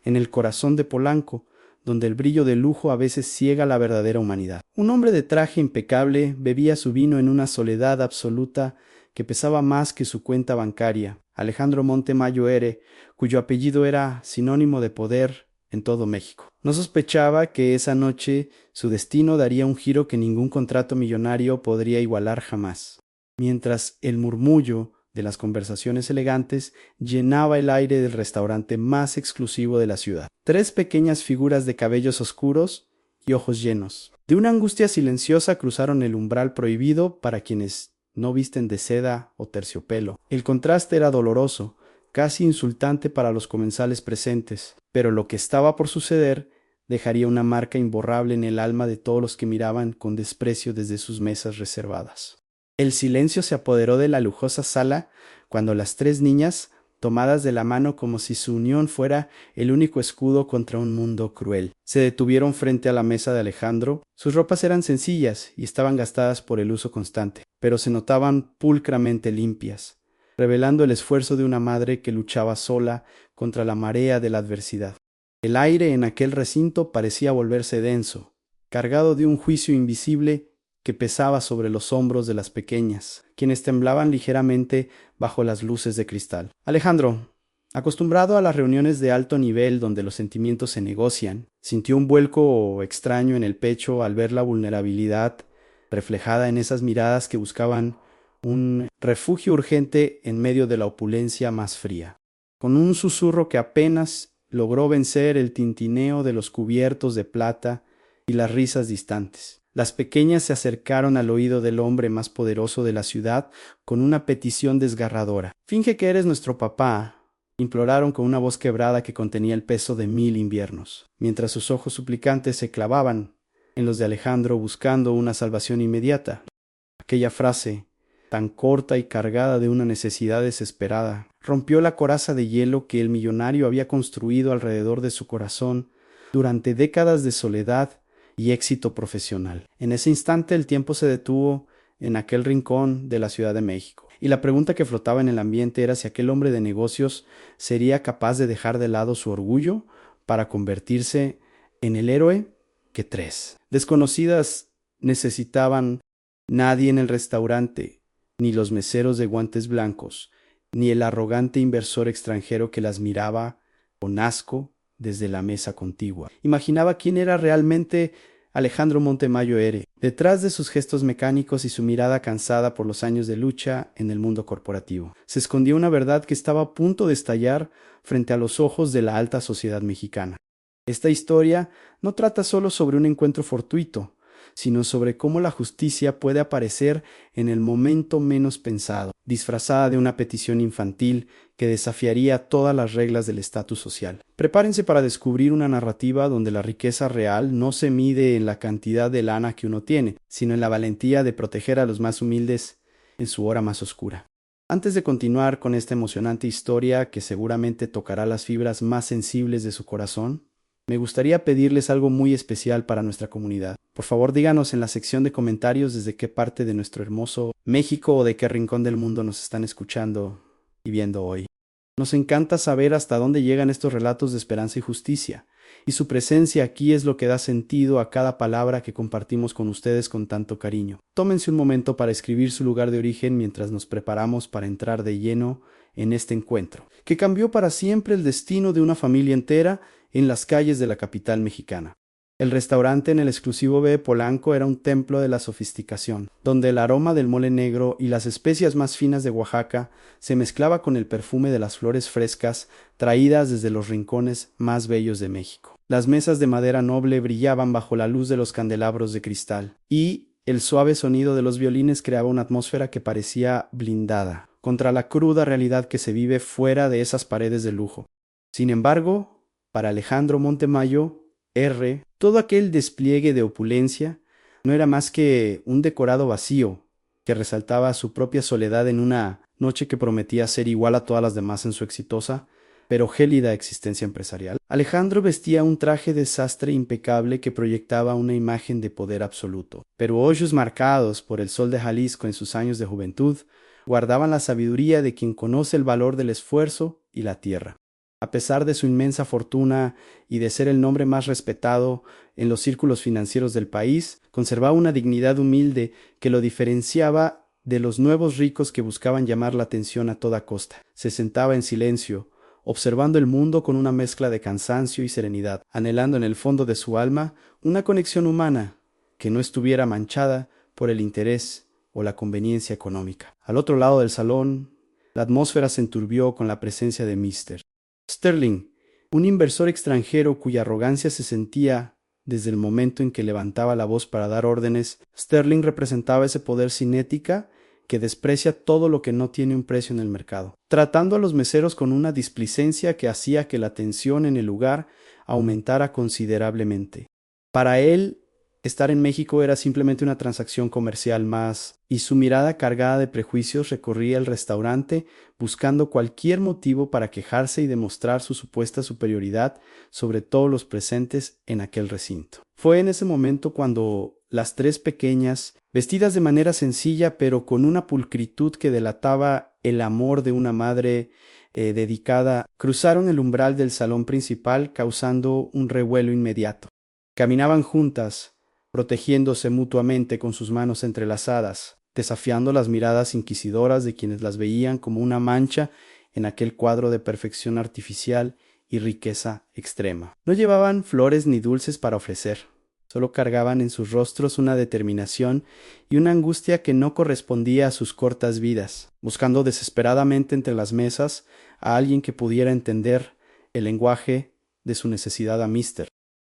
en el corazón de Polanco, donde el brillo del lujo a veces ciega la verdadera humanidad. Un hombre de traje impecable bebía su vino en una soledad absoluta que pesaba más que su cuenta bancaria. Alejandro Montemayor R., cuyo apellido era sinónimo de poder en todo México. No sospechaba que esa noche su destino daría un giro que ningún contrato millonario podría igualar jamás. Mientras el murmullo de las conversaciones elegantes llenaba el aire del restaurante más exclusivo de la ciudad. 3 pequeñas figuras de cabellos oscuros y ojos llenos. De una angustia silenciosa cruzaron el umbral prohibido para quienes no visten de seda o terciopelo. El contraste era doloroso, casi insultante para los comensales presentes, pero lo que estaba por suceder dejaría una marca imborrable en el alma de todos los que miraban con desprecio desde sus mesas reservadas. El silencio se apoderó de la lujosa sala cuando las 3 niñas, tomadas de la mano como si su unión fuera el único escudo contra un mundo cruel, se detuvieron frente a la mesa de Alejandro. Sus ropas eran sencillas y estaban gastadas por el uso constante, pero se notaban pulcramente limpias, revelando el esfuerzo de una madre que luchaba sola contra la marea de la adversidad. El aire en aquel recinto parecía volverse denso, cargado de un juicio invisible que pesaba sobre los hombros de las pequeñas, quienes temblaban ligeramente bajo las luces de cristal. Alejandro, acostumbrado a las reuniones de alto nivel donde los sentimientos se negocian, sintió un vuelco extraño en el pecho al ver la vulnerabilidad reflejada en esas miradas que buscaban un refugio urgente en medio de la opulencia más fría. Con un susurro que apenas logró vencer el tintineo de los cubiertos de plata y las risas distantes, las pequeñas se acercaron al oído del hombre más poderoso de la ciudad con una petición desgarradora. «Finge que eres nuestro papá», imploraron con una voz quebrada que contenía el peso de 1000 inviernos, mientras sus ojos suplicantes se clavaban en los de Alejandro buscando una salvación inmediata. Aquella frase, tan corta y cargada de una necesidad desesperada, rompió la coraza de hielo que el millonario había construido alrededor de su corazón durante décadas de soledad y éxito profesional. En ese instante el tiempo se detuvo en aquel rincón de la Ciudad de México, y la pregunta que flotaba en el ambiente era si aquel hombre de negocios sería capaz de dejar de lado su orgullo para convertirse en el héroe que 3 desconocidas necesitaban. Nadie en el restaurante, ni los meseros de guantes blancos, ni el arrogante inversor extranjero que las miraba con asco desde la mesa contigua imaginaba quién era realmente Alejandro Montemayor R., detrás de sus gestos mecánicos y su mirada cansada por los años de lucha en el mundo corporativo. Se escondía una verdad que estaba a punto de estallar frente a los ojos de la alta sociedad mexicana. Esta historia no trata solo sobre un encuentro fortuito, sino sobre cómo la justicia puede aparecer en el momento menos pensado, disfrazada de una petición infantil que desafiaría todas las reglas del estatus social. Prepárense para descubrir una narrativa donde la riqueza real no se mide en la cantidad de lana que uno tiene, sino en la valentía de proteger a los más humildes en su hora más oscura. Antes de continuar con esta emocionante historia que seguramente tocará las fibras más sensibles de su corazón, me gustaría pedirles algo muy especial para nuestra comunidad. Por favor, díganos en la sección de comentarios desde qué parte de nuestro hermoso México o de qué rincón del mundo nos están escuchando y viendo hoy. Nos encanta saber hasta dónde llegan estos relatos de esperanza y justicia, y su presencia aquí es lo que da sentido a cada palabra que compartimos con ustedes con tanto cariño. Tómense un momento para escribir su lugar de origen mientras nos preparamos para entrar de lleno en este encuentro, que cambió para siempre el destino de una familia entera en las calles de la capital mexicana. El restaurante en el exclusivo B de Polanco era un templo de la sofisticación, donde el aroma del mole negro y las especias más finas de Oaxaca se mezclaba con el perfume de las flores frescas traídas desde los rincones más bellos de México. Las mesas de madera noble brillaban bajo la luz de los candelabros de cristal, y el suave sonido de los violines creaba una atmósfera que parecía blindada contra la cruda realidad que se vive fuera de esas paredes de lujo. Sin embargo, para Alejandro Montemayor R., todo aquel despliegue de opulencia no era más que un decorado vacío que resaltaba su propia soledad en una noche que prometía ser igual a todas las demás en su exitosa pero gélida existencia empresarial. Alejandro vestía un traje de sastre impecable que proyectaba una imagen de poder absoluto, pero ojos marcados por el sol de Jalisco en sus años de juventud guardaban la sabiduría de quien conoce el valor del esfuerzo y la tierra. A pesar de su inmensa fortuna y de ser el nombre más respetado en los círculos financieros del país, conservaba una dignidad humilde que lo diferenciaba de los nuevos ricos que buscaban llamar la atención a toda costa. Se sentaba en silencio, observando el mundo con una mezcla de cansancio y serenidad, anhelando en el fondo de su alma una conexión humana que no estuviera manchada por el interés o la conveniencia económica. Al otro lado del salón, la atmósfera se enturbió con la presencia de Mr. Sterling, un inversor extranjero cuya arrogancia se sentía desde el momento en que levantaba la voz para dar órdenes. Sterling representaba ese poder sin ética que desprecia todo lo que no tiene un precio en el mercado, tratando a los meseros con una displicencia que hacía que la tensión en el lugar aumentara considerablemente. Para él, estar en México era simplemente una transacción comercial más, y su mirada cargada de prejuicios recorría el restaurante buscando cualquier motivo para quejarse y demostrar su supuesta superioridad sobre todos los presentes en aquel recinto. Fue en ese momento cuando las tres pequeñas, vestidas de manera sencilla pero con una pulcritud que delataba el amor de una madre dedicada, cruzaron el umbral del salón principal causando un revuelo inmediato. Caminaban juntas, protegiéndose mutuamente con sus manos entrelazadas, desafiando las miradas inquisidoras de quienes las veían como una mancha en aquel cuadro de perfección artificial y riqueza extrema. No llevaban flores ni dulces para ofrecer, solo cargaban en sus rostros una determinación y una angustia que no correspondía a sus cortas vidas, buscando desesperadamente entre las mesas a alguien que pudiera entender el lenguaje de su necesidad a Mr.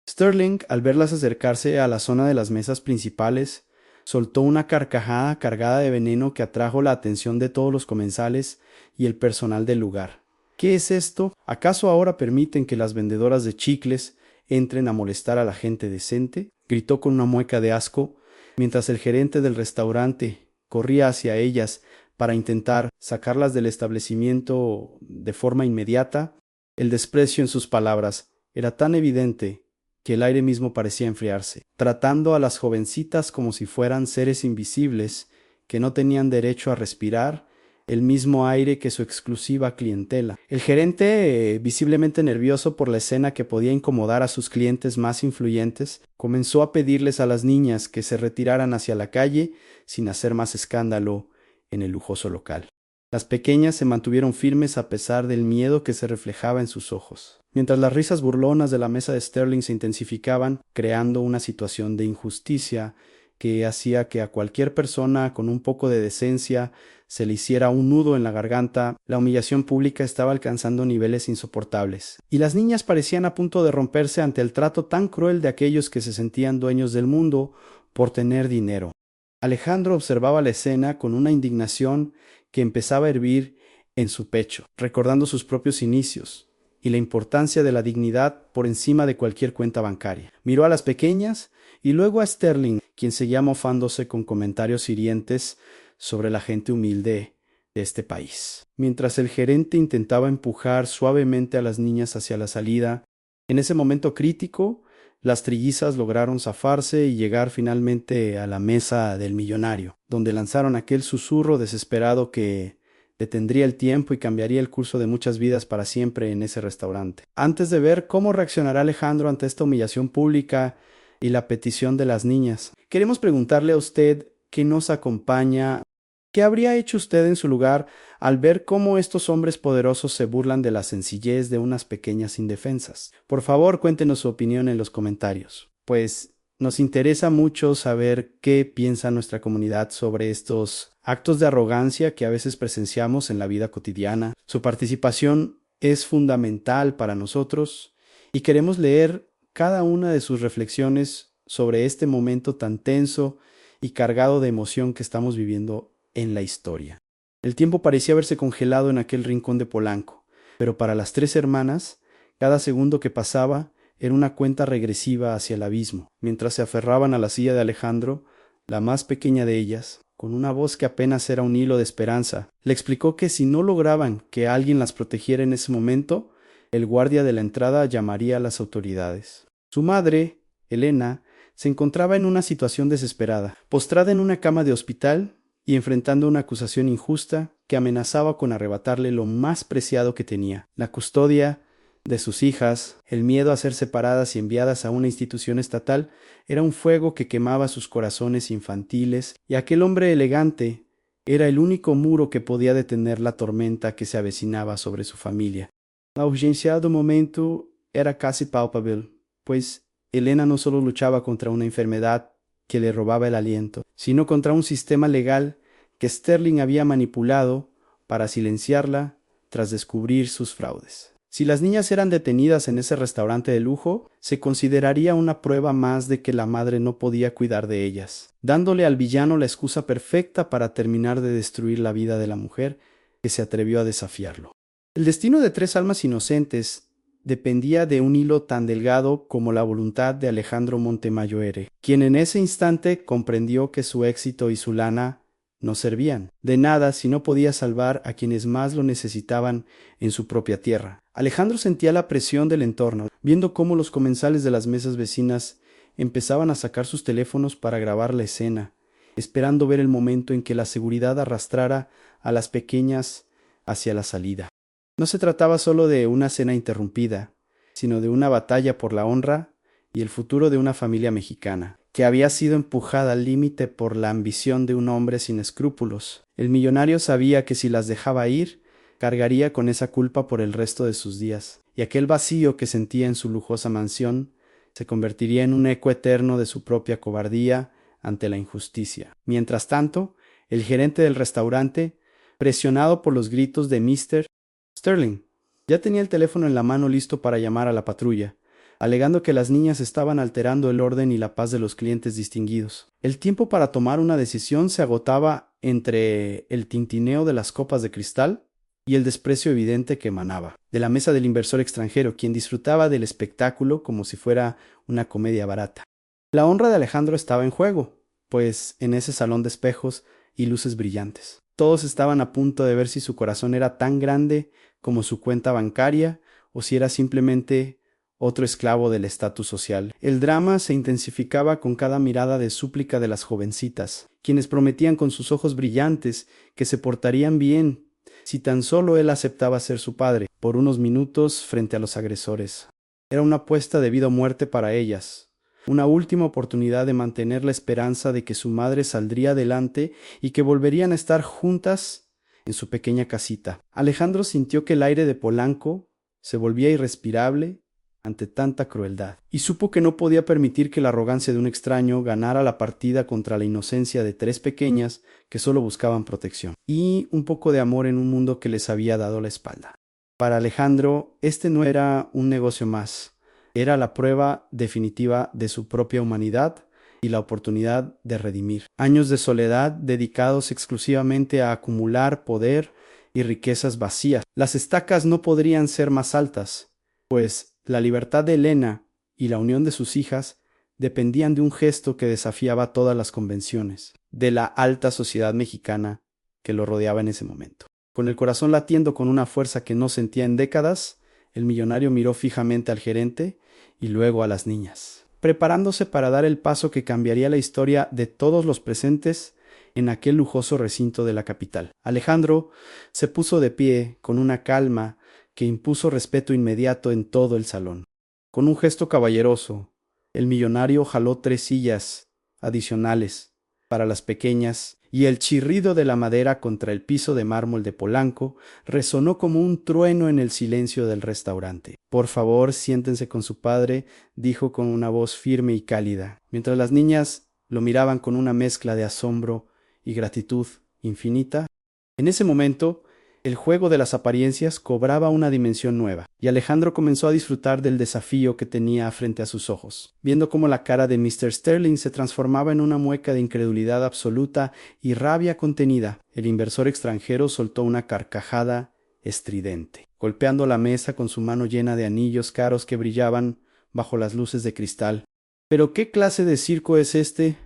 Sterling, al verlas acercarse a la zona de las mesas principales, soltó una carcajada cargada de veneno que atrajo la atención de todos los comensales y el personal del lugar. ¿Qué es esto? ¿Acaso ahora permiten que las vendedoras de chicles entren a molestar a la gente decente? Gritó con una mueca de asco, mientras el gerente del restaurante corría hacia ellas para intentar sacarlas del establecimiento de forma inmediata. El desprecio en sus palabras era tan evidente que el aire mismo parecía enfriarse, tratando a las jovencitas como si fueran seres invisibles que no tenían derecho a respirar el mismo aire que su exclusiva clientela. El gerente, visiblemente nervioso por la escena que podía incomodar a sus clientes más influyentes, comenzó a pedirles a las niñas que se retiraran hacia la calle sin hacer más escándalo en el lujoso local. Las pequeñas se mantuvieron firmes a pesar del miedo que se reflejaba en sus ojos, mientras las risas burlonas de la mesa de Sterling se intensificaban, creando una situación de injusticia que hacía que a cualquier persona con un poco de decencia se le hiciera un nudo en la garganta. La humillación pública estaba alcanzando niveles insoportables, y las niñas parecían a punto de romperse ante el trato tan cruel de aquellos que se sentían dueños del mundo por tener dinero. Alejandro observaba la escena con una indignación que empezaba a hervir en su pecho, recordando sus propios inicios y la importancia de la dignidad por encima de cualquier cuenta bancaria. Miró a las pequeñas y luego a Sterling, quien seguía mofándose con comentarios hirientes sobre la gente humilde de este país. Mientras el gerente intentaba empujar suavemente a las niñas hacia la salida, en ese momento crítico, las trillizas lograron zafarse y llegar finalmente a la mesa del millonario, donde lanzaron aquel susurro desesperado que detendría el tiempo y cambiaría el curso de muchas vidas para siempre en ese restaurante. Antes de ver cómo reaccionará Alejandro ante esta humillación pública y la petición de las niñas, queremos preguntarle a usted que nos acompaña, ¿qué habría hecho usted en su lugar al ver cómo estos hombres poderosos se burlan de la sencillez de unas pequeñas indefensas? Por favor, cuéntenos su opinión en los comentarios, pues nos interesa mucho saber qué piensa nuestra comunidad sobre estos actos de arrogancia que a veces presenciamos en la vida cotidiana. Su participación es fundamental para nosotros y queremos leer cada una de sus reflexiones sobre este momento tan tenso y cargado de emoción que estamos viviendo en la historia. El tiempo parecía haberse congelado en aquel rincón de Polanco, pero para las tres hermanas, cada segundo que pasaba era una cuenta regresiva hacia el abismo. Mientras se aferraban a la silla de Alejandro, la más pequeña de ellas, con una voz que apenas era un hilo de esperanza, le explicó que si no lograban que alguien las protegiera en ese momento, el guardia de la entrada llamaría a las autoridades. Su madre, Elena, se encontraba en una situación desesperada, postrada en una cama de hospital y enfrentando una acusación injusta que amenazaba con arrebatarle lo más preciado que tenía, la custodia de sus hijas, el miedo a ser separadas y enviadas a una institución estatal, era un fuego que quemaba sus corazones infantiles, y aquel hombre elegante era el único muro que podía detener la tormenta que se avecinaba sobre su familia. La urgencia del momento era casi palpable, pues Elena no solo luchaba contra una enfermedad que le robaba el aliento, sino contra un sistema legal que Sterling había manipulado para silenciarla tras descubrir sus fraudes. Si las niñas eran detenidas en ese restaurante de lujo, se consideraría una prueba más de que la madre no podía cuidar de ellas, dándole al villano la excusa perfecta para terminar de destruir la vida de la mujer que se atrevió a desafiarlo. El destino de 3 almas inocentes dependía de un hilo tan delgado como la voluntad de Alejandro Montemayor, quien en ese instante comprendió que su éxito y su lana no servían de nada si no podía salvar a quienes más lo necesitaban en su propia tierra. Alejandro sentía la presión del entorno, viendo cómo los comensales de las mesas vecinas empezaban a sacar sus teléfonos para grabar la escena, esperando ver el momento en que la seguridad arrastrara a las pequeñas hacia la salida. No se trataba solo de una cena interrumpida, sino de una batalla por la honra y el futuro de una familia mexicana, que había sido empujada al límite por la ambición de un hombre sin escrúpulos. El millonario sabía que si las dejaba ir, cargaría con esa culpa por el resto de sus días, y aquel vacío que sentía en su lujosa mansión se convertiría en un eco eterno de su propia cobardía ante la injusticia. Mientras tanto, el gerente del restaurante, presionado por los gritos de Mr. Sterling, ya tenía el teléfono en la mano listo para llamar a la patrulla, alegando que las niñas estaban alterando el orden y la paz de los clientes distinguidos. El tiempo para tomar una decisión se agotaba entre el tintineo de las copas de cristal y el desprecio evidente que emanaba de la mesa del inversor extranjero, quien disfrutaba del espectáculo como si fuera una comedia barata. La honra de Alejandro estaba en juego, pues en ese salón de espejos y luces brillantes, todos estaban a punto de ver si su corazón era tan grande como su cuenta bancaria o si era simplemente otro esclavo del estatus social. El drama se intensificaba con cada mirada de súplica de las jovencitas, quienes prometían con sus ojos brillantes que se portarían bien si tan solo él aceptaba ser su padre por unos minutos frente a los agresores. Era una apuesta de vida o muerte para ellas, una última oportunidad de mantener la esperanza de que su madre saldría adelante y que volverían a estar juntas en su pequeña casita. Alejandro sintió que el aire de Polanco se volvía irrespirable ante tanta crueldad, y supo que no podía permitir que la arrogancia de un extraño ganara la partida contra la inocencia de 3 pequeñas que solo buscaban protección y un poco de amor en un mundo que les había dado la espalda. Para Alejandro, este no era un negocio más, era la prueba definitiva de su propia humanidad y la oportunidad de redimir años de soledad dedicados exclusivamente a acumular poder y riquezas vacías. Las estacas no podrían ser más altas, pues la libertad de Elena y la unión de sus hijas dependían de un gesto que desafiaba todas las convenciones de la alta sociedad mexicana que lo rodeaba en ese momento. Con el corazón latiendo con una fuerza que no sentía en décadas, el millonario miró fijamente al gerente y luego a las niñas, preparándose para dar el paso que cambiaría la historia de todos los presentes en aquel lujoso recinto de la capital. Alejandro se puso de pie con una calma que impuso respeto inmediato en todo el salón. Con un gesto caballeroso, el millonario jaló 3 sillas adicionales para las pequeñas, y el chirrido de la madera contra el piso de mármol de Polanco resonó como un trueno en el silencio del restaurante. Por favor, siéntense con su padre, dijo con una voz firme y cálida, mientras las niñas lo miraban con una mezcla de asombro y gratitud infinita. En ese momento, el juego de las apariencias cobraba una dimensión nueva, y Alejandro comenzó a disfrutar del desafío que tenía frente a sus ojos, viendo cómo la cara de Mr. Sterling se transformaba en una mueca de incredulidad absoluta y rabia contenida. El inversor extranjero soltó una carcajada estridente, golpeando la mesa con su mano llena de anillos caros que brillaban bajo las luces de cristal. ¿Pero qué clase de circo es este,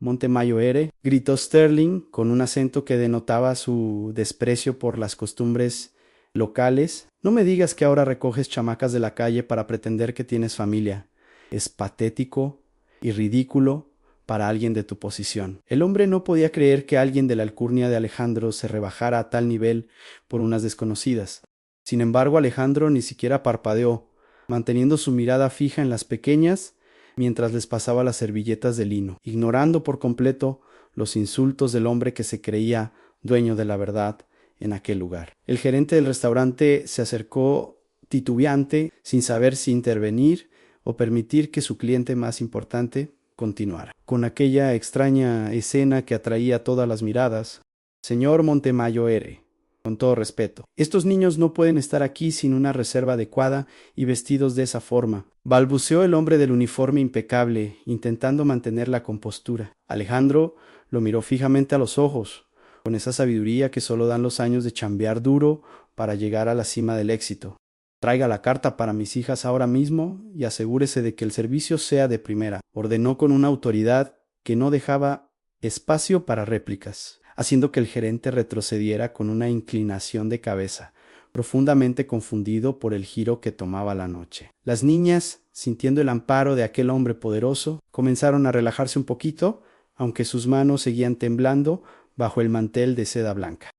Montemayor?, gritó Sterling con un acento que denotaba su desprecio por las costumbres locales. No me digas que ahora recoges chamacas de la calle para pretender que tienes familia. Es patético y ridículo para alguien de tu posición. El hombre no podía creer que alguien de la alcurnia de Alejandro se rebajara a tal nivel por unas desconocidas. Sin embargo, Alejandro ni siquiera parpadeó, manteniendo su mirada fija en las pequeñas mientras les pasaba las servilletas de lino, ignorando por completo los insultos del hombre que se creía dueño de la verdad en aquel lugar. El gerente del restaurante se acercó titubeante, sin saber si intervenir o permitir que su cliente más importante continuara. Con aquella extraña escena que atraía todas las miradas. Señor Montemayor R., con todo respeto, estos niños no pueden estar aquí sin una reserva adecuada y vestidos de esa forma, balbuceó el hombre del uniforme impecable, intentando mantener la compostura. Alejandro lo miró fijamente a los ojos, con esa sabiduría que solo dan los años de chambear duro para llegar a la cima del éxito. Traiga la carta para mis hijas ahora mismo y asegúrese de que el servicio sea de primera, ordenó con una autoridad que no dejaba espacio para réplicas, haciendo que el gerente retrocediera con una inclinación de cabeza, profundamente confundido por el giro que tomaba la noche. Las niñas, sintiendo el amparo de aquel hombre poderoso, comenzaron a relajarse un poquito, aunque sus manos seguían temblando bajo el mantel de seda blanca.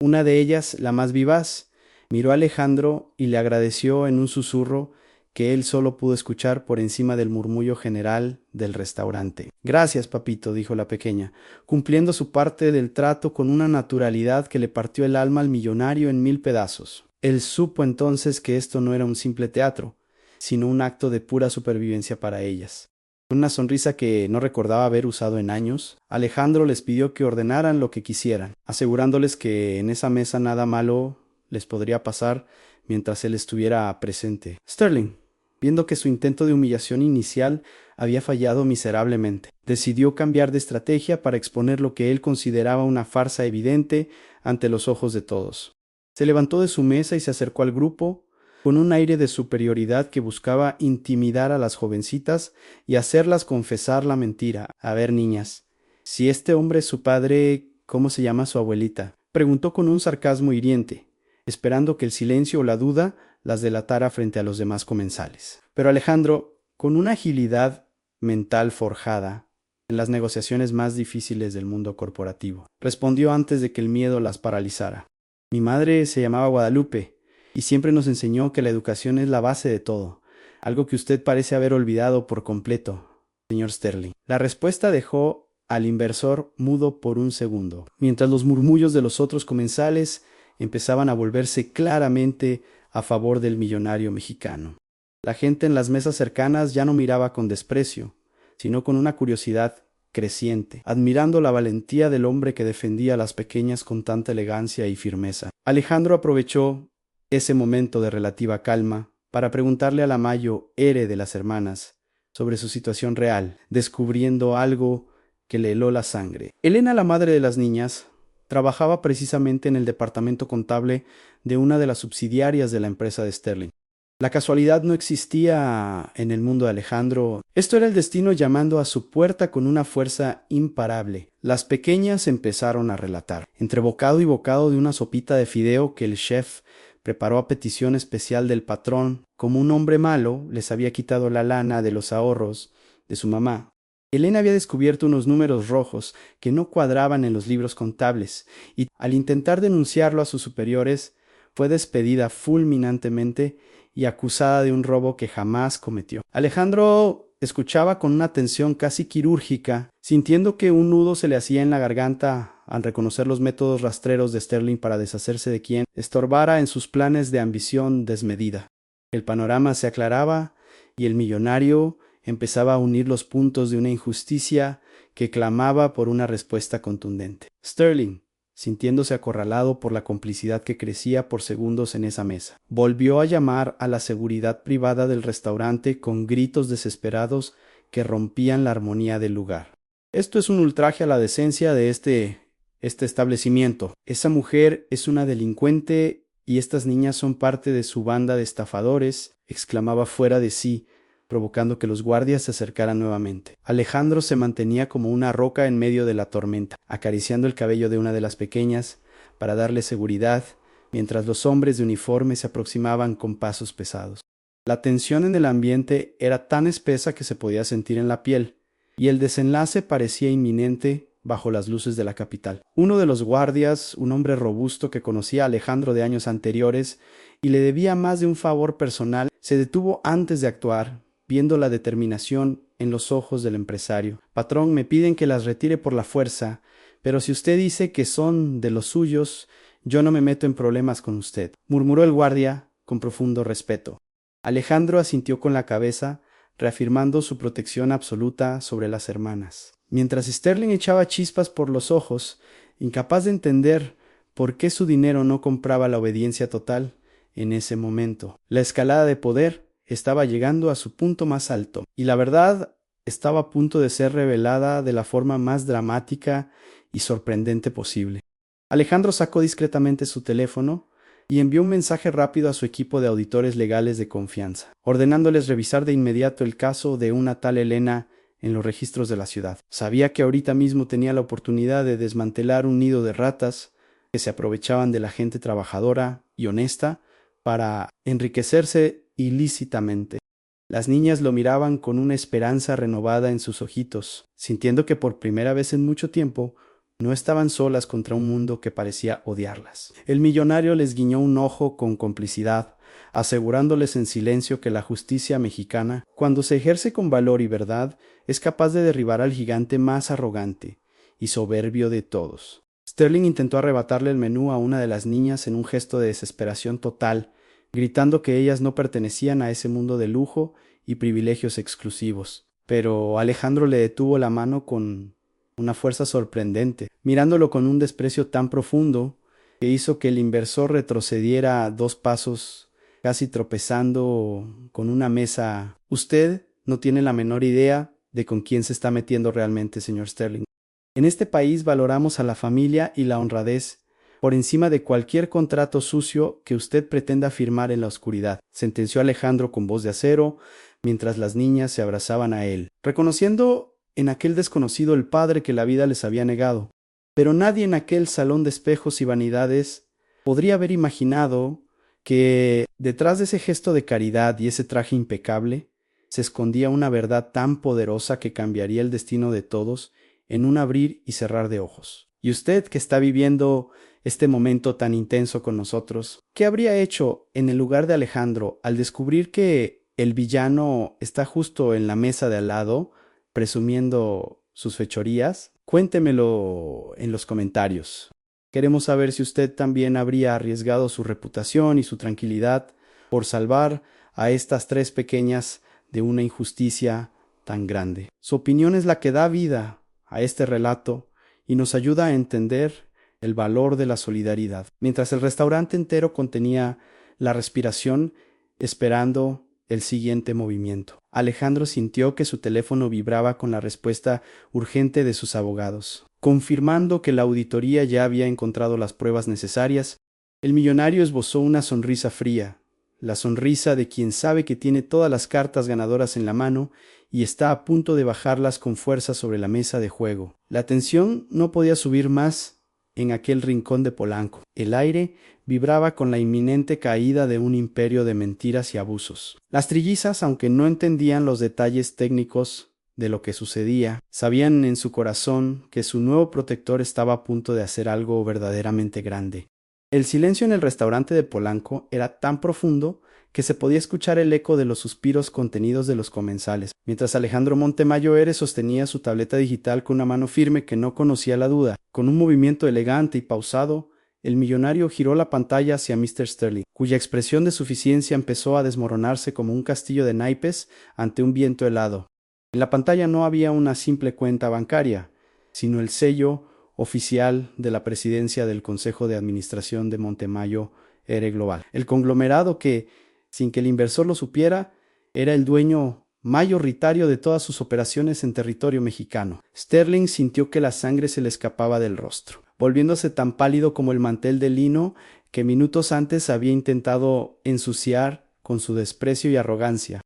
Una de ellas, la más vivaz, miró a Alejandro y le agradeció en un susurro que él solo pudo escuchar por encima del murmullo general del restaurante. Gracias, papito, dijo la pequeña, cumpliendo su parte del trato con una naturalidad que le partió el alma al millonario en 1000 pedazos. Él supo entonces que esto no era un simple teatro, sino un acto de pura supervivencia para ellas. Con una sonrisa que no recordaba haber usado en años, Alejandro les pidió que ordenaran lo que quisieran, asegurándoles que en esa mesa nada malo les podría pasar mientras él estuviera presente. Sterling, viendo que su intento de humillación inicial había fallado miserablemente, decidió cambiar de estrategia para exponer lo que él consideraba una farsa evidente ante los ojos de todos. Se levantó de su mesa y se acercó al grupo con un aire de superioridad que buscaba intimidar a las jovencitas y hacerlas confesar la mentira. A ver, niñas, si este hombre es su padre, ¿cómo se llama su abuelita?, preguntó con un sarcasmo hiriente, esperando que el silencio o la duda las delatara frente a los demás comensales. Pero Alejandro, con una agilidad mental forjada en las negociaciones más difíciles del mundo corporativo, respondió antes de que el miedo las paralizara. Mi madre se llamaba Guadalupe y siempre nos enseñó que la educación es la base de todo, algo que usted parece haber olvidado por completo, señor Sterling. La respuesta dejó al inversor mudo por un segundo, mientras los murmullos de los otros comensales empezaban a volverse claramente a favor del millonario mexicano. La gente en las mesas cercanas ya no miraba con desprecio, sino con una curiosidad creciente, admirando la valentía del hombre que defendía a las pequeñas con tanta elegancia y firmeza. Alejandro aprovechó ese momento de relativa calma para preguntarle a la Mayo R de las hermanas sobre su situación real, descubriendo algo que le heló la sangre. Elena, la madre de las niñas, trabajaba precisamente en el departamento contable de una de las subsidiarias de la empresa de Sterling. La casualidad no existía en el mundo de Alejandro. Esto era el destino llamando a su puerta con una fuerza imparable. Las pequeñas empezaron a relatar, entre bocado y bocado de una sopita de fideo que el chef preparó a petición especial del patrón. Como un hombre malo les había quitado la lana de los ahorros de su mamá. Elena había descubierto unos números rojos que no cuadraban en los libros contables y, al intentar denunciarlo a sus superiores, fue despedida fulminantemente y acusada de un robo que jamás cometió. Alejandro escuchaba con una atención casi quirúrgica, sintiendo que un nudo se le hacía en la garganta al reconocer los métodos rastreros de Sterling para deshacerse de quien estorbara en sus planes de ambición desmedida. El panorama se aclaraba y el millonario empezaba a unir los puntos de una injusticia que clamaba por una respuesta contundente. Sterling, sintiéndose acorralado por la complicidad que crecía por segundos en esa mesa, volvió a llamar a la seguridad privada del restaurante con gritos desesperados que rompían la armonía del lugar. Esto es un ultraje a la decencia de este establecimiento. Esa mujer es una delincuente y estas niñas son parte de su banda de estafadores, exclamaba fuera de sí, provocando que los guardias se acercaran nuevamente. Alejandro se mantenía como una roca en medio de la tormenta, acariciando el cabello de una de las pequeñas para darle seguridad, mientras los hombres de uniforme se aproximaban con pasos pesados. La tensión en el ambiente era tan espesa que se podía sentir en la piel, y el desenlace parecía inminente bajo las luces de la capital. Uno de los guardias, un hombre robusto que conocía a Alejandro de años anteriores y le debía más de un favor personal, se detuvo antes de actuar, viendo la determinación en los ojos del empresario. Patrón, me piden que las retire por la fuerza, pero si usted dice que son de los suyos, yo no me meto en problemas con usted, murmuró el guardia con profundo respeto. Alejandro asintió con la cabeza, reafirmando su protección absoluta sobre las hermanas. Mientras Sterling echaba chispas por los ojos, incapaz de entender por qué su dinero no compraba la obediencia total en ese momento. La escalada de poder estaba llegando a su punto más alto, y la verdad estaba a punto de ser revelada de la forma más dramática y sorprendente posible. Alejandro sacó discretamente su teléfono y envió un mensaje rápido a su equipo de auditores legales de confianza, ordenándoles revisar de inmediato el caso de una tal Elena en los registros de la ciudad. Sabía que ahorita mismo tenía la oportunidad de desmantelar un nido de ratas que se aprovechaban de la gente trabajadora y honesta para enriquecerse ilícitamente. Las niñas lo miraban con una esperanza renovada en sus ojitos, sintiendo que por primera vez en mucho tiempo no estaban solas contra un mundo que parecía odiarlas. El millonario les guiñó un ojo con complicidad, asegurándoles en silencio que la justicia mexicana, cuando se ejerce con valor y verdad, es capaz de derribar al gigante más arrogante y soberbio de todos. Sterling intentó arrebatarle el menú a una de las niñas en un gesto de desesperación total, gritando que ellas no pertenecían a ese mundo de lujo y privilegios exclusivos. Pero Alejandro le detuvo la mano con una fuerza sorprendente, mirándolo con un desprecio tan profundo que hizo que el inversor retrocediera 2 pasos, casi tropezando con una mesa. Usted no tiene la menor idea de con quién se está metiendo realmente, señor Sterling. En este país valoramos a la familia y la honradez por encima de cualquier contrato sucio que usted pretenda firmar en la oscuridad, sentenció Alejandro con voz de acero, mientras las niñas se abrazaban a él, reconociendo en aquel desconocido el padre que la vida les había negado. Pero nadie en aquel salón de espejos y vanidades podría haber imaginado que detrás de ese gesto de caridad y ese traje impecable se escondía una verdad tan poderosa que cambiaría el destino de todos en un abrir y cerrar de ojos. Y usted, que está viviendo este momento tan intenso con nosotros, ¿qué habría hecho en el lugar de Alejandro al descubrir que el villano está justo en la mesa de al lado, presumiendo sus fechorías? Cuéntemelo en los comentarios. Queremos saber si usted también habría arriesgado su reputación y su tranquilidad por salvar a estas 3 pequeñas de una injusticia tan grande. Su opinión es la que da vida a este relato y nos ayuda a entender el valor de la solidaridad. Mientras el restaurante entero contenía la respiración esperando el siguiente movimiento, Alejandro sintió que su teléfono vibraba con la respuesta urgente de sus abogados. Confirmando que la auditoría ya había encontrado las pruebas necesarias, el millonario esbozó una sonrisa fría, la sonrisa de quien sabe que tiene todas las cartas ganadoras en la mano y está a punto de bajarlas con fuerza sobre la mesa de juego. La tensión no podía subir más en aquel rincón de Polanco. El aire vibraba con la inminente caída de un imperio de mentiras y abusos. Las trillizas, aunque no entendían los detalles técnicos de lo que sucedía, sabían en su corazón que su nuevo protector estaba a punto de hacer algo verdaderamente grande. El silencio en el restaurante de Polanco era tan profundo que se podía escuchar el eco de los suspiros contenidos de los comensales, mientras Alejandro Montemayor Eres sostenía su tableta digital con una mano firme que no conocía la duda. Con un movimiento elegante y pausado, el millonario giró la pantalla hacia Mr. Sterling, cuya expresión de suficiencia empezó a desmoronarse como un castillo de naipes ante un viento helado. En la pantalla no había una simple cuenta bancaria, sino el sello oficial de la presidencia del Consejo de Administración de Montemayor Eres Global, el conglomerado que, sin que el inversor lo supiera, era el dueño mayoritario de todas sus operaciones en territorio mexicano. Sterling sintió que la sangre se le escapaba del rostro, volviéndose tan pálido como el mantel de lino que minutos antes había intentado ensuciar con su desprecio y arrogancia.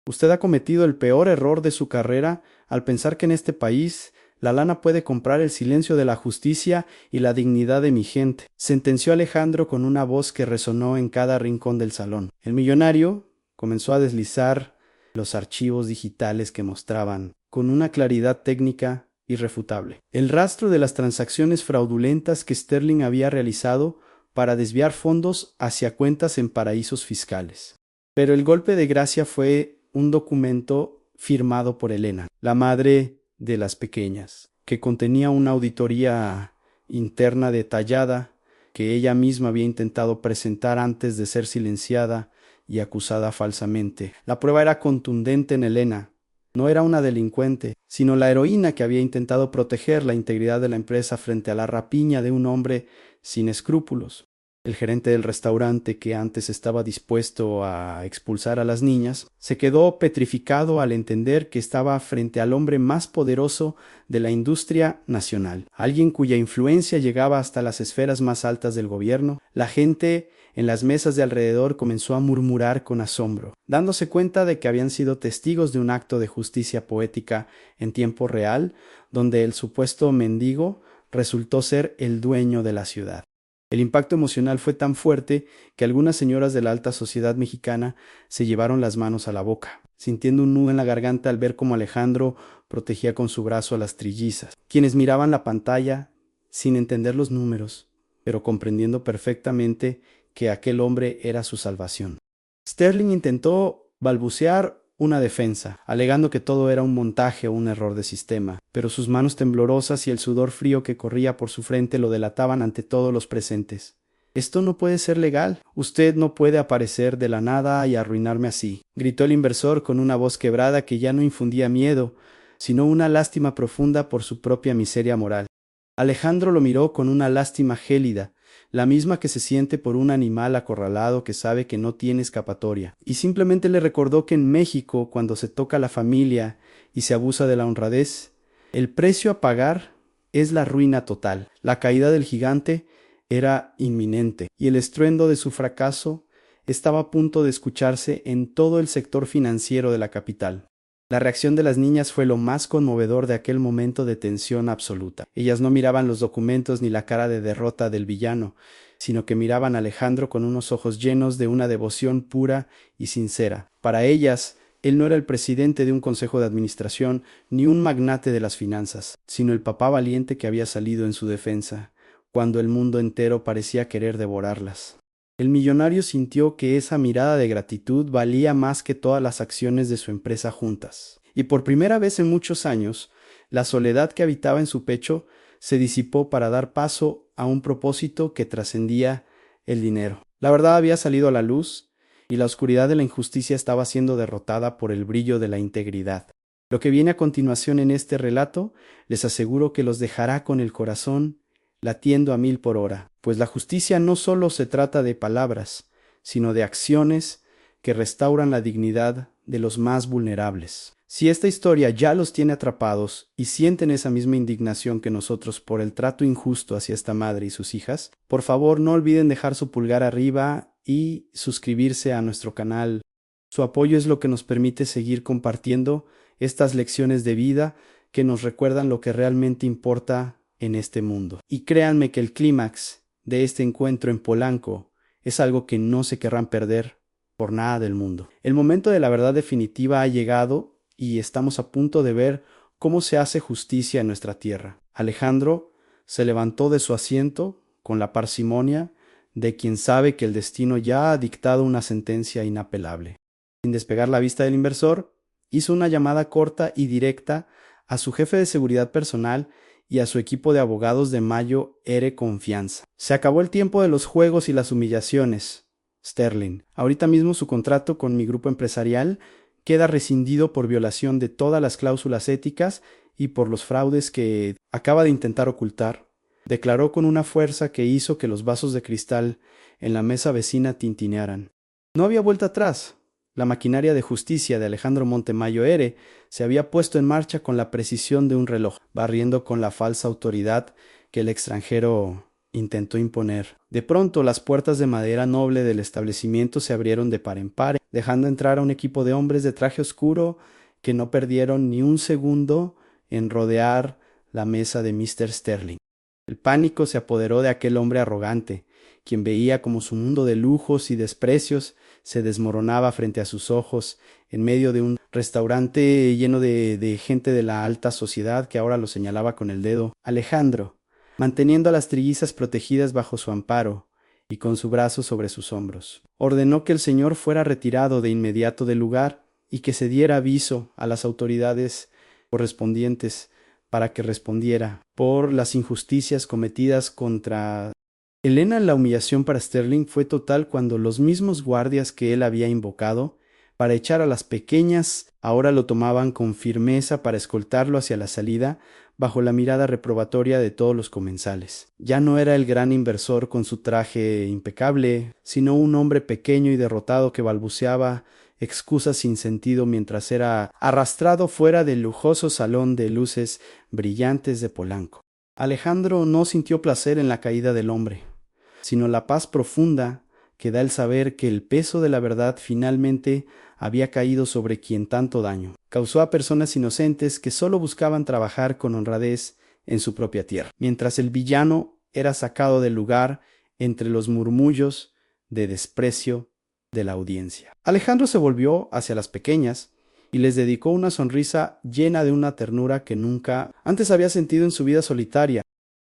Usted ha cometido el peor error de su carrera al pensar que en este país la lana puede comprar el silencio de la justicia y la dignidad de mi gente, sentenció Alejandro con una voz que resonó en cada rincón del salón. El millonario comenzó a deslizar los archivos digitales que mostraban, con una claridad técnica irrefutable. El rastro de las transacciones fraudulentas que Sterling había realizado para desviar fondos hacia cuentas en paraísos fiscales. Pero el golpe de gracia fue un documento firmado por Elena, la madre de las pequeñas, que contenía una auditoría interna detallada que ella misma había intentado presentar antes de ser silenciada y acusada falsamente. La prueba era contundente en Elena. No era una delincuente, sino la heroína que había intentado proteger la integridad de la empresa frente a la rapiña de un hombre sin escrúpulos. El gerente del restaurante, que antes estaba dispuesto a expulsar a las niñas, se quedó petrificado al entender que estaba frente al hombre más poderoso de la industria nacional, alguien cuya influencia llegaba hasta las esferas más altas del gobierno. La gente en las mesas de alrededor comenzó a murmurar con asombro, dándose cuenta de que habían sido testigos de un acto de justicia poética en tiempo real, donde el supuesto mendigo resultó ser el dueño de la ciudad. El impacto emocional fue tan fuerte que algunas señoras de la alta sociedad mexicana se llevaron las manos a la boca, sintiendo un nudo en la garganta al ver cómo Alejandro protegía con su brazo a las trillizas, quienes miraban la pantalla sin entender los números, pero comprendiendo perfectamente que aquel hombre era su salvación. Sterling intentó balbucear una defensa, alegando que todo era un montaje o un error de sistema, pero sus manos temblorosas y el sudor frío que corría por su frente lo delataban ante todos los presentes. «Esto no puede ser legal. Usted no puede aparecer de la nada y arruinarme así», gritó el inversor con una voz quebrada que ya no infundía miedo, sino una lástima profunda por su propia miseria moral. Alejandro lo miró con una lástima gélida, la misma que se siente por un animal acorralado que sabe que no tiene escapatoria, y simplemente le recordó que en México, cuando se toca la familia y se abusa de la honradez, el precio a pagar es la ruina total. La caída del gigante era inminente, y el estruendo de su fracaso estaba a punto de escucharse en todo el sector financiero de la capital. La reacción de las niñas fue lo más conmovedor de aquel momento de tensión absoluta. Ellas no miraban los documentos ni la cara de derrota del villano, sino que miraban a Alejandro con unos ojos llenos de una devoción pura y sincera. Para ellas, él no era el presidente de un consejo de administración ni un magnate de las finanzas, sino el papá valiente que había salido en su defensa, cuando el mundo entero parecía querer devorarlas. El millonario sintió que esa mirada de gratitud valía más que todas las acciones de su empresa juntas. Y por primera vez en muchos años, la soledad que habitaba en su pecho se disipó para dar paso a un propósito que trascendía el dinero. La verdad había salido a la luz y la oscuridad de la injusticia estaba siendo derrotada por el brillo de la integridad. Lo que viene a continuación en este relato, les aseguro que los dejará con el corazón latiendo a 1000 por hora, pues la justicia no solo se trata de palabras, sino de acciones que restauran la dignidad de los más vulnerables. Si esta historia ya los tiene atrapados y sienten esa misma indignación que nosotros por el trato injusto hacia esta madre y sus hijas, por favor no olviden dejar su pulgar arriba y suscribirse a nuestro canal. Su apoyo es lo que nos permite seguir compartiendo estas lecciones de vida que nos recuerdan lo que realmente importa en este mundo. Y créanme que el clímax de este encuentro en Polanco es algo que no se querrán perder por nada del mundo. El momento de la verdad definitiva ha llegado y estamos a punto de ver cómo se hace justicia en nuestra tierra. Alejandro se levantó de su asiento con la parsimonia de quien sabe que el destino ya ha dictado una sentencia inapelable. Sin despegar la vista del inversor, hizo una llamada corta y directa a su jefe de seguridad personal y a su equipo de abogados de Mayo R. Confianza. Se acabó el tiempo de los juegos y las humillaciones, Sterling. Ahorita mismo su contrato con mi grupo empresarial queda rescindido por violación de todas las cláusulas éticas y por los fraudes que acaba de intentar ocultar. Declaró con una fuerza que hizo que los vasos de cristal en la mesa vecina tintinearan. No había vuelta atrás. La maquinaria de justicia de Alejandro Montemayor R. se había puesto en marcha con la precisión de un reloj, barriendo con la falsa autoridad que el extranjero intentó imponer. De pronto, las puertas de madera noble del establecimiento se abrieron de par en par, dejando entrar a un equipo de hombres de traje oscuro que no perdieron ni un segundo en rodear la mesa de Mr. Sterling. El pánico se apoderó de aquel hombre arrogante, quien veía como su mundo de lujos y desprecios se desmoronaba frente a sus ojos en medio de un restaurante lleno de gente de la alta sociedad que ahora lo señalaba con el dedo. Alejandro, manteniendo a las trillizas protegidas bajo su amparo y con su brazo sobre sus hombros, ordenó que el señor fuera retirado de inmediato del lugar y que se diera aviso a las autoridades correspondientes para que respondiera por las injusticias cometidas contra Elena. La humillación para Sterling fue total cuando los mismos guardias que él había invocado para echar a las pequeñas ahora lo tomaban con firmeza para escoltarlo hacia la salida bajo la mirada reprobatoria de todos los comensales. Ya no era el gran inversor con su traje impecable, sino un hombre pequeño y derrotado que balbuceaba excusas sin sentido mientras era arrastrado fuera del lujoso salón de luces brillantes de Polanco. Alejandro no sintió placer en la caída del hombre, sino la paz profunda que da el saber que el peso de la verdad finalmente había caído sobre quien tanto daño causó a personas inocentes que solo buscaban trabajar con honradez en su propia tierra, mientras el villano era sacado del lugar entre los murmullos de desprecio de la audiencia. Alejandro se volvió hacia las pequeñas y les dedicó una sonrisa llena de una ternura que nunca antes había sentido en su vida solitaria.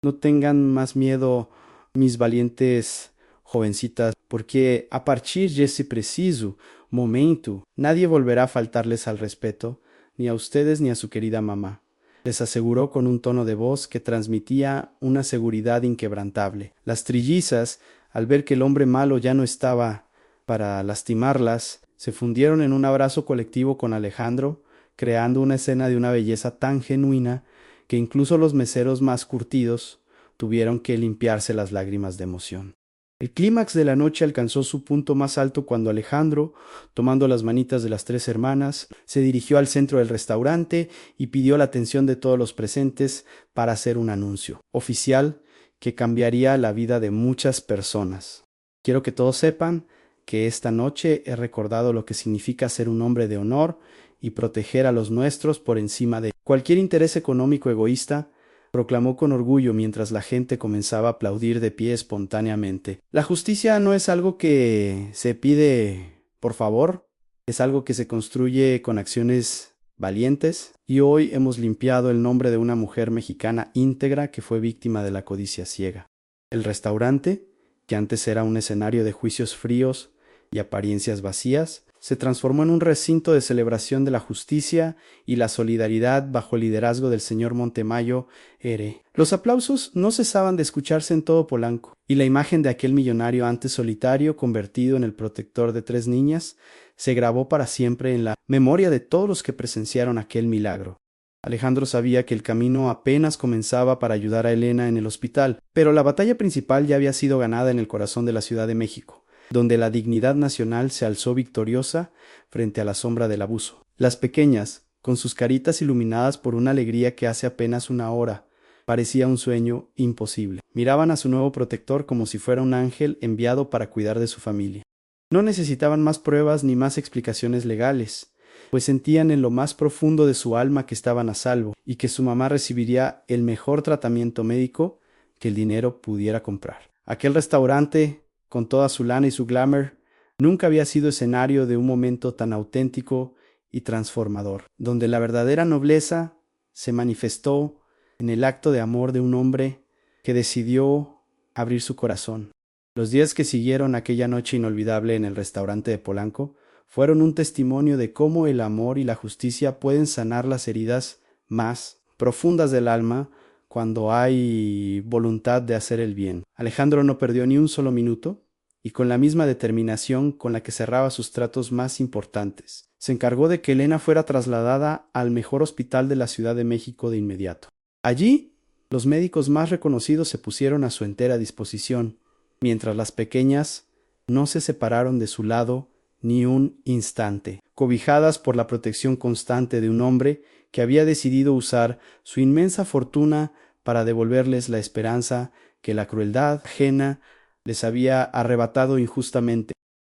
No tengan más miedo, mis valientes jovencitas, porque a partir de ese preciso momento nadie volverá a faltarles al respeto, ni a ustedes ni a su querida mamá, les aseguró con un tono de voz que transmitía una seguridad inquebrantable. Las trillizas, al ver que el hombre malo ya no estaba para lastimarlas, se fundieron en un abrazo colectivo con Alejandro, creando una escena de una belleza tan genuina que incluso los meseros más curtidos tuvieron que limpiarse las lágrimas de emoción. El clímax de la noche alcanzó su punto más alto cuando Alejandro, tomando las manitas de las tres hermanas, se dirigió al centro del restaurante y pidió la atención de todos los presentes para hacer un anuncio oficial que cambiaría la vida de muchas personas. Quiero que todos sepan que esta noche he recordado lo que significa ser un hombre de honor y proteger a los nuestros por encima de cualquier interés económico egoísta, proclamó con orgullo mientras la gente comenzaba a aplaudir de pie espontáneamente. La justicia no es algo que se pide por favor, es algo que se construye con acciones valientes, y hoy hemos limpiado el nombre de una mujer mexicana íntegra que fue víctima de la codicia ciega. El restaurante, que antes era un escenario de juicios fríos y apariencias vacías, se transformó en un recinto de celebración de la justicia y la solidaridad bajo el liderazgo del señor Montemayor R. Los aplausos no cesaban de escucharse en todo Polanco, y la imagen de aquel millonario antes solitario, convertido en el protector de tres niñas, se grabó para siempre en la memoria de todos los que presenciaron aquel milagro. Alejandro sabía que el camino apenas comenzaba para ayudar a Elena en el hospital, pero la batalla principal ya había sido ganada en el corazón de la Ciudad de México, donde la dignidad nacional se alzó victoriosa frente a la sombra del abuso. Las pequeñas, con sus caritas iluminadas por una alegría que hace apenas una hora parecía un sueño imposible, miraban a su nuevo protector como si fuera un ángel enviado para cuidar de su familia. No necesitaban más pruebas ni más explicaciones legales, pues sentían en lo más profundo de su alma que estaban a salvo y que su mamá recibiría el mejor tratamiento médico que el dinero pudiera comprar. Aquel restaurante, con toda su lana y su glamour, nunca había sido escenario de un momento tan auténtico y transformador, donde la verdadera nobleza se manifestó en el acto de amor de un hombre que decidió abrir su corazón. Los días que siguieron aquella noche inolvidable en el restaurante de Polanco fueron un testimonio de cómo el amor y la justicia pueden sanar las heridas más profundas del alma cuando hay voluntad de hacer el bien. Alejandro no perdió ni un solo minuto, y con la misma determinación con la que cerraba sus tratos más importantes, se encargó de que Elena fuera trasladada al mejor hospital de la Ciudad de México de inmediato. Allí, los médicos más reconocidos se pusieron a su entera disposición, mientras las pequeñas no se separaron de su lado ni un instante, cobijadas por la protección constante de un hombre que había decidido usar su inmensa fortuna para devolverles la esperanza que la crueldad ajena les había arrebatado injustamente.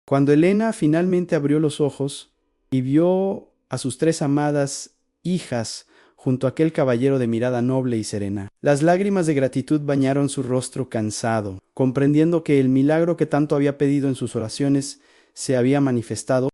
Cuando Elena finalmente abrió los ojos y vio a sus tres amadas hijas junto a aquel caballero de mirada noble y serena, las lágrimas de gratitud bañaron su rostro cansado, comprendiendo que el milagro que tanto había pedido en sus oraciones se había manifestado,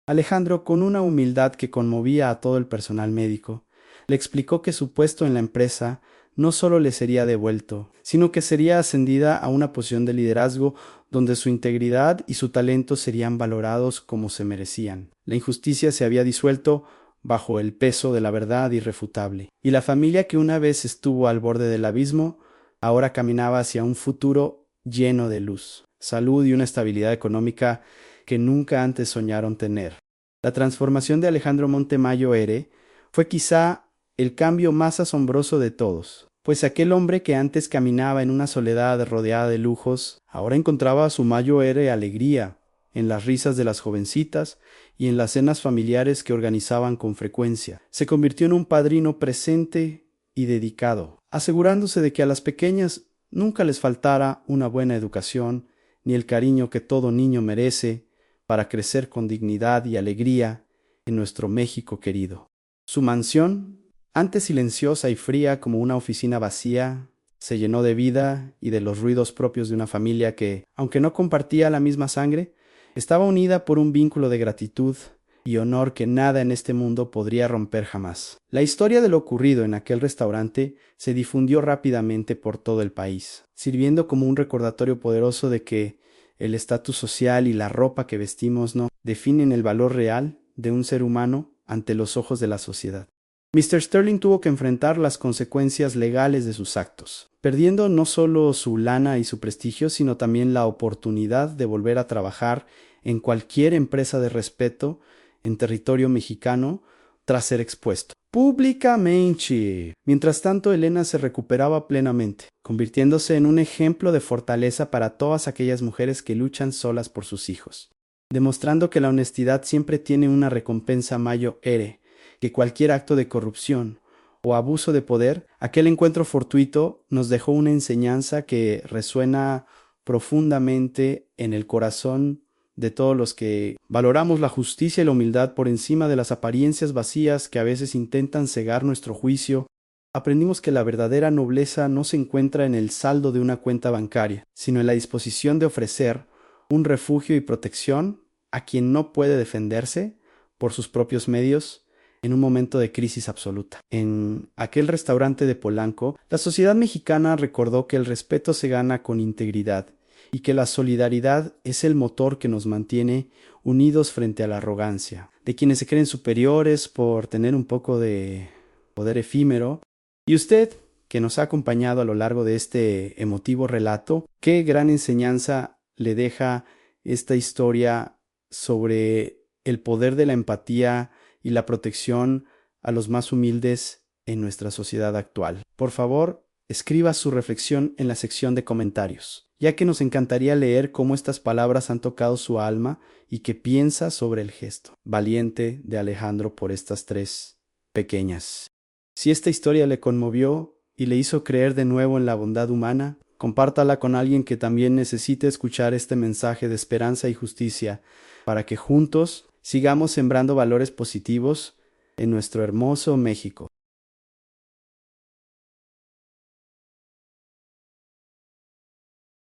Alejandro, con una humildad que conmovía a todo el personal médico, le explicó que su puesto en la empresa no solo le sería devuelto, sino que sería ascendida a una posición de liderazgo donde su integridad y su talento serían valorados como se merecían. La injusticia se había disuelto bajo el peso de la verdad irrefutable, y la familia que una vez estuvo al borde del abismo, ahora caminaba hacia un futuro lleno de luz, salud y una estabilidad económica que nunca antes soñaron tener. La transformación de Alejandro Montemayor Ere fue quizá el cambio más asombroso de todos, pues aquel hombre que antes caminaba en una soledad rodeada de lujos, ahora encontraba a su Mayo Ere alegría en las risas de las jovencitas y en las cenas familiares que organizaban con frecuencia. Se convirtió en un padrino presente y dedicado, asegurándose de que a las pequeñas nunca les faltara una buena educación ni el cariño que todo niño merece para crecer con dignidad y alegría en nuestro México querido. Su mansión, antes silenciosa y fría como una oficina vacía, se llenó de vida y de los ruidos propios de una familia que, aunque no compartía la misma sangre, estaba unida por un vínculo de gratitud y honor que nada en este mundo podría romper jamás. La historia de lo ocurrido en aquel restaurante se difundió rápidamente por todo el país, sirviendo como un recordatorio poderoso de que el estatus social y la ropa que vestimos no definen el valor real de un ser humano ante los ojos de la sociedad. Mr. Sterling tuvo que enfrentar las consecuencias legales de sus actos, perdiendo no solo su lana y su prestigio, sino también la oportunidad de volver a trabajar en cualquier empresa de respeto en territorio mexicano tras ser expuesto públicamente. Mientras tanto, Elena se recuperaba plenamente, convirtiéndose en un ejemplo de fortaleza para todas aquellas mujeres que luchan solas por sus hijos, demostrando que la honestidad siempre tiene una recompensa Mayo Ere, que cualquier acto de corrupción o abuso de poder. Aquel encuentro fortuito nos dejó una enseñanza que resuena profundamente en el corazón de todos los que valoramos la justicia y la humildad por encima de las apariencias vacías que a veces intentan cegar nuestro juicio. Aprendimos que la verdadera nobleza no se encuentra en el saldo de una cuenta bancaria, sino en la disposición de ofrecer un refugio y protección a quien no puede defenderse por sus propios medios en un momento de crisis absoluta. En aquel restaurante de Polanco, la sociedad mexicana recordó que el respeto se gana con integridad y que la solidaridad es el motor que nos mantiene unidos frente a la arrogancia de quienes se creen superiores por tener un poco de poder efímero. Y usted, que nos ha acompañado a lo largo de este emotivo relato, qué gran enseñanza le deja esta historia sobre el poder de la empatía y la protección a los más humildes en nuestra sociedad actual. Por favor, escriba su reflexión en la sección de comentarios, ya que nos encantaría leer cómo estas palabras han tocado su alma y qué piensa sobre el gesto valiente de Alejandro por estas tres pequeñas. Si esta historia le conmovió y le hizo creer de nuevo en la bondad humana, compártala con alguien que también necesite escuchar este mensaje de esperanza y justicia, para que juntos sigamos sembrando valores positivos en nuestro hermoso México.